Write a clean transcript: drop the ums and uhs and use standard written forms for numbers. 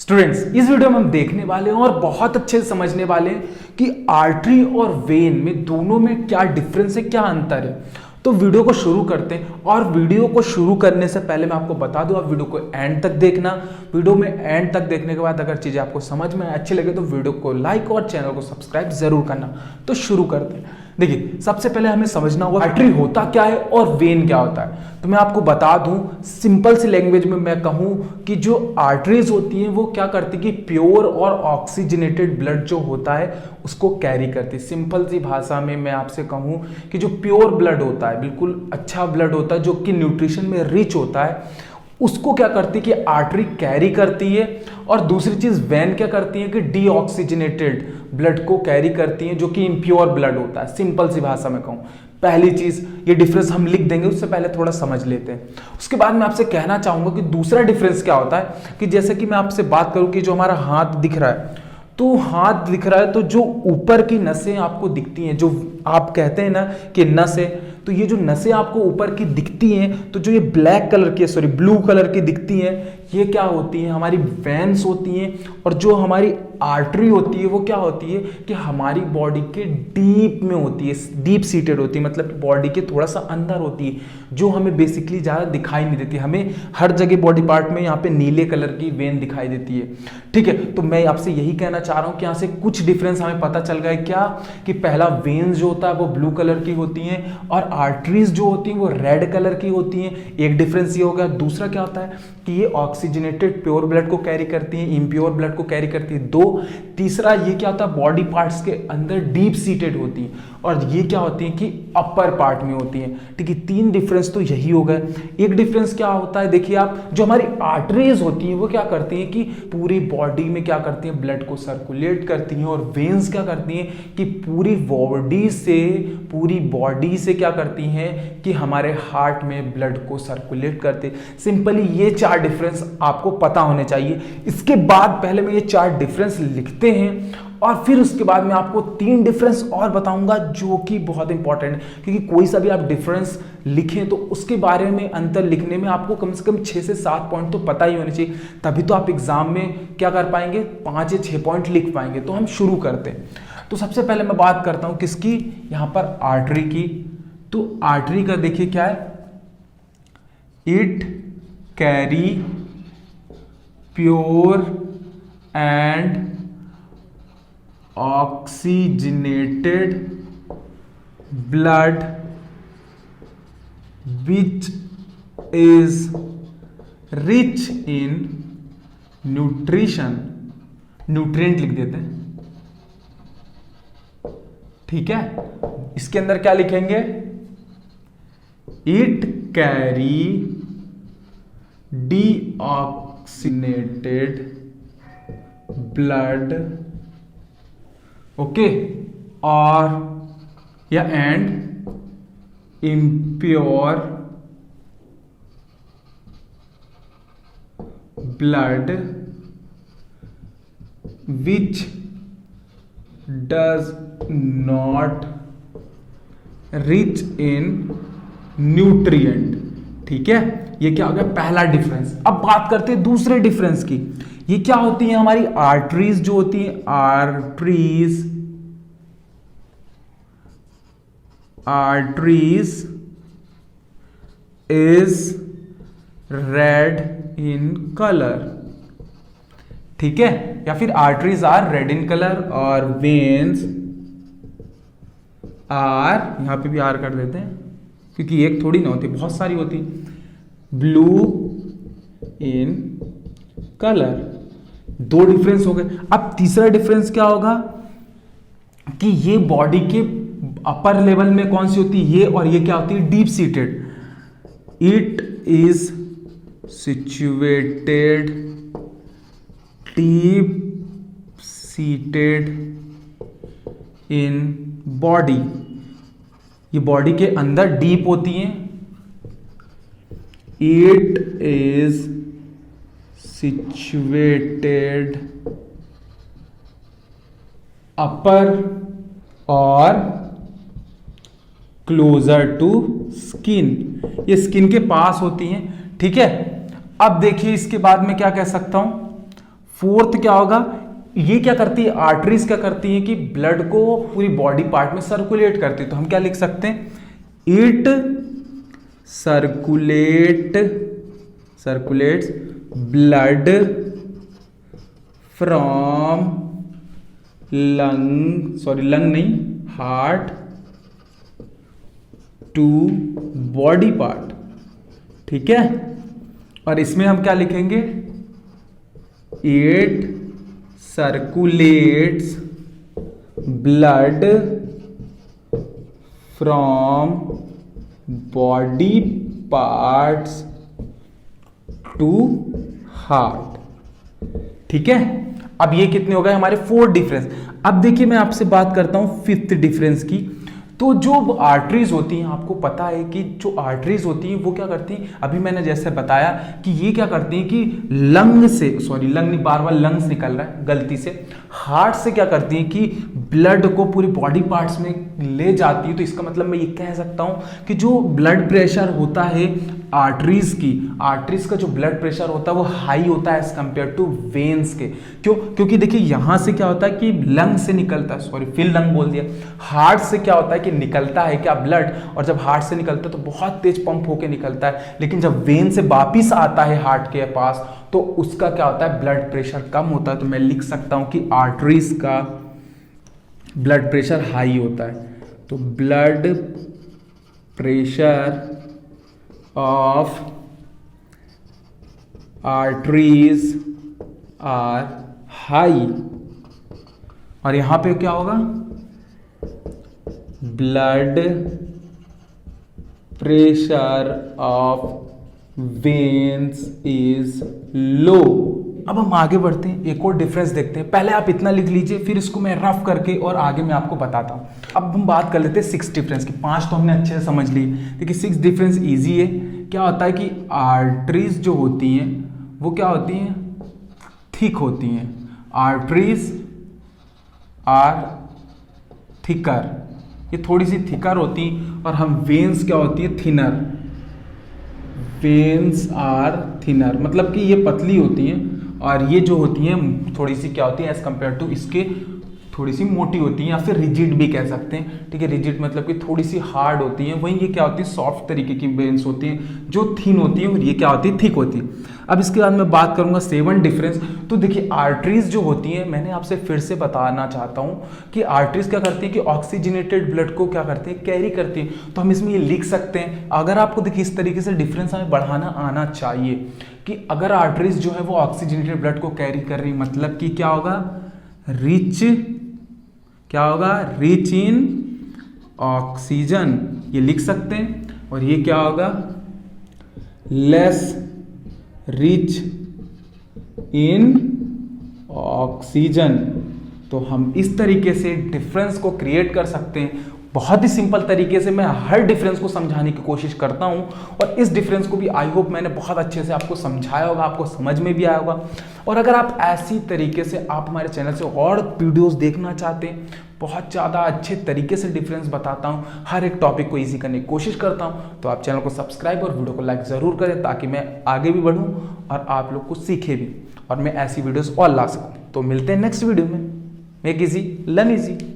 Students, इस video में हम देखने वाले हैं और बहुत अच्छे से समझने वाले हैं कि आर्टरी और वेन में दोनों में क्या डिफरेंस है, क्या अंतर है। तो वीडियो को शुरू करते हैं। और वीडियो को शुरू करने से पहले मैं आपको बता दूं, आप वीडियो को एंड तक देखना। वीडियो में एंड तक देखने के बाद अगर चीजें आपको समझ में अच्छी लगे तो वीडियो को लाइक और चैनल को सब्सक्राइब जरूर करना। तो शुरू करते हैं। देखिए, सबसे पहले हमें समझना होगा आर्टरी होता क्या है और वेन क्या होता है। तो मैं आपको बता दूं, सिंपल सी लैंग्वेज में मैं कहूं कि जो आर्टरीज होती हैं वो क्या करती है कि प्योर और ऑक्सीजनेटेड ब्लड जो होता है उसको कैरी करती है। सिंपल सी भाषा में मैं आपसे कहूं कि जो प्योर ब्लड होता है, बिल्कुल अच्छा ब्लड होता है जो कि न्यूट्रिशन में रिच होता है, उसको क्या करती है कि आर्टरी कैरी करती है। और दूसरी चीज वेन क्या करती है कि डीऑक्सीजनेटेड ब्लड को कैरी करती है जो कि इम्प्योर ब्लड होता है। सिंपल सी भाषा में कहूं, पहली चीज ये डिफरेंस हम लिख देंगे, उससे पहले थोड़ा समझ लेते हैं। उसके बाद मैं आपसे कहना चाहूंगा कि दूसरा डिफरेंस क्या होता है कि जैसे कि मैं आपसे बात करूं कि जो हमारा हाथ दिख रहा है, तो हाथ दिख रहा है तो जो ऊपर की नसें आपको दिखती हैं, जो आप कहते हैं ना कि नसें, तो ये जो नसें आपको ऊपर की दिखती हैं, तो जो ये ब्लैक कलर की, सॉरी ब्लू कलर की दिखती हैं, ये क्या होती हैं? हमारी वेन्स होती हैं। और जो हमारी आर्टरी होती है वो क्या होती है कि हमारी बॉडी के डीप में होती है, डीप सीटेड होती है, मतलब बॉडी के थोड़ा सा अंदर होती है, जो हमें बेसिकली ज़्यादा दिखाई नहीं देती। हमें हर जगह बॉडी पार्ट में यहाँ पे नीले कलर की वेन दिखाई देती है। ठीक है, तो मैं आपसे यही कहना चाह रहा हूँ कि यहाँ से कुछ डिफरेंस हमें पता चल गया। क्या कि पहला वेन्स जो होता है वो ब्लू कलर की होती हैं और आर्टरीज जो होती हैं वो रेड कलर की होती हैं। एक डिफरेंस ये हो गया। दूसरा क्या होता है कि ये ऑक्सीजनेटेड प्योर ब्लड को कैरी करती हैं, इम्प्योर ब्लड को कैरी करती है। दो, तीसरा ये क्या होता है, बॉडी पार्ट्स के अंदर डीप सीटेड होती हैं। और ये क्या होती है कि अपर पार्ट में होती हैं। ठीक है, तीन डिफरेंस तो यही हो गए। एक डिफरेंस क्या होता है, देखिए आप, जो हमारी आर्टरीज होती हैं वो क्या करती हैं कि पूरी बॉडी में क्या करती हैं, ब्लड को सर्कुलेट करती हैं। और वेन्स क्या करती हैं कि पूरी बॉडी से क्या करती हैं कि हमारे हार्ट में ब्लड को सर्कुलेट करते हैं। सिंपली ये चार डिफरेंस आपको पता होने चाहिए। इसके बाद पहले मैं ये चार डिफरेंस लिखते हैं और फिर उसके बाद मैं आपको तीन डिफरेंस और बताऊंगा जो कि बहुत इंपॉर्टेंट है। क्योंकि कोई सा भी आप डिफरेंस लिखें तो उसके बारे में अंतर लिखने में आपको कम से कम 6 से 7 पॉइंट तो पता ही होने चाहिए, तभी तो आप एग्जाम में क्या कर पाएंगे, 5 या 6 पॉइंट लिख पाएंगे। तो हम शुरू करते हैं। तो सबसे पहले मैं बात करता हूं किसकी, यहां पर आर्टरी की। तो आर्टरी का देखिए क्या है, it carry pure and oxygenated blood which is rich in nutrition, nutrient लिख देते हैं। ठीक है, इसके अंदर क्या लिखेंगे, it carry deoxygenated blood, okay, और या and impure blood which does not rich in nutrient. ठीक है, ये क्या हो गया, पहला डिफरेंस। अब बात करते हैं दूसरे डिफरेंस की। ये क्या होती है, हमारी आर्टरीज जो होती हैं, arteries is red in colour. ठीक है, या फिर arteries are red in colour और वेन्स आर, यहां पे भी आर कर देते हैं क्योंकि एक थोड़ी ना होती, बहुत सारी होती, ब्लू इन कलर। दो डिफरेंस हो गए। अब तीसरा डिफरेंस क्या होगा कि ये बॉडी के अपर लेवल में कौन सी होती है, ये, और ये क्या होती है, deep seated. It is situated deep seated in body, ये बॉडी के अंदर डीप होती हैं। इट इज सिचुएटेड अपर और क्लोजर टू स्किन, ये स्किन के पास होती हैं। ठीक है, अब देखिए इसके बाद में क्या कह सकता हूं, फोर्थ क्या होगा, ये क्या करती है, आर्टरीज क्या करती है कि ब्लड को पूरी बॉडी पार्ट में सर्कुलेट करती है। तो हम क्या लिख सकते हैं, it circulates blood from lung नहीं, हार्ट टू बॉडी पार्ट। ठीक है, और इसमें हम क्या लिखेंगे, it circulates blood from body parts to heart. ठीक है, अब ये कितने हो गए हमारे 4 डिफरेंस। अब देखिए मैं आपसे बात करता हूं 5th डिफरेंस की। तो जो आर्टरीज होती हैं, आपको पता है कि जो आर्टरीज होती हैं वो क्या करती हैं, अभी मैंने जैसे बताया कि ये क्या करती हैं कि लंग से, सॉरी लंग नहीं, बार बार लंग्स निकल रहा है गलती से, हार्ट से क्या करती हैं कि ब्लड को पूरी बॉडी पार्ट्स में ले जाती है। तो इसका मतलब मैं ये कह सकता हूं कि जो ब्लड प्रेशर होता है आर्टरीज का जो ब्लड प्रेशर होता है वो हाई होता है एज कंपेयर टू वेन्स के। क्यों, क्योंकि देखिए यहां से क्या होता है कि लंग से निकलता है, सॉरी फिर लंग बोल दिया, हार्ट से क्या होता है कि निकलता है क्या ब्लड, और जब हार्ट से निकलता है तो बहुत तेज पंप होके निकलता है, लेकिन जब वेन से वापिस आता है हार्ट के पास तो उसका क्या होता है, ब्लड प्रेशर कम होता है। तो मैं लिख सकता हूं कि आर्टरीज का ब्लड प्रेशर हाई होता है। तो blood pressure of arteries are high, और यहां पे क्या होगा, blood pressure of veins is low. अब हम आगे बढ़ते हैं, एक और डिफरेंस देखते हैं। पहले आप इतना लिख लीजिए, फिर इसको मैं रफ करके और आगे मैं आपको बताता हूं। अब हम बात कर लेते हैं 6 डिफरेंस की। 5 तो हमने अच्छे से समझ ली, देखिए 6 डिफरेंस इजी है। क्या होता है कि आर्टरीज जो होती हैं वो क्या होती हैं, थिक होती हैं। आर्टरीज आर थिकर, ये थोड़ी सी थिकर होती, और हम वेन्स क्या होती है, थिनर। वेन्स आर थिनर, मतलब कि ये पतली होती हैं, और ये जो होती हैं थोड़ी सी क्या होती है एज कंपेयर टू इसके थोड़ी सी मोटी होती हैं, या फिर रिजिड भी कह सकते हैं। ठीक है, रिजिड मतलब कि थोड़ी सी हार्ड होती हैं, वहीं ये क्या होती है, सॉफ्ट तरीके की वेन्स होती हैं जो थिन होती हैं, और ये क्या होती है, थिक होती है। अब इसके बाद मैं बात करूंगा 7 डिफरेंस। तो देखिए आर्टरीज जो होती हैं, मैंने आपसे फिर से बताना चाहता हूं कि आर्टरीज क्या करती है कि ऑक्सीजनेटेड ब्लड को क्या करती है, कैरी करती है। तो हम इसमें ये लिख सकते हैं, अगर आपको देखिए इस तरीके से डिफरेंस हमें बढ़ाना आना चाहिए कि अगर आर्टरीज जो है वो ऑक्सीजनेटेड ब्लड को कैरी कर रही, मतलब कि क्या होगा, रिच, क्या होगा, रिच इन ऑक्सीजन, ये लिख सकते हैं। और ये क्या होगा, लेस रिच इन ऑक्सीजन। तो हम इस तरीके से डिफरेंस को क्रिएट कर सकते हैं। बहुत ही सिंपल तरीके से मैं हर डिफरेंस को समझाने की कोशिश करता हूं, और इस डिफरेंस को भी आई होप मैंने बहुत अच्छे से आपको समझाया होगा, आपको समझ में भी आया होगा। और अगर आप ऐसी तरीके से आप हमारे चैनल से और वीडियोस देखना चाहते हैं, बहुत ज़्यादा अच्छे तरीके से डिफरेंस बताता हूं, हर एक टॉपिक को इजी करने की कोशिश करता हूं, तो आप चैनल को सब्सक्राइब और वीडियो को लाइक ज़रूर करें, ताकि मैं आगे भी बढ़ूं और आप लोग को सीखे भी, और मैं ऐसी वीडियोस और ला सकूं। तो मिलते हैं नेक्स्ट वीडियो में। Make easy learn easy.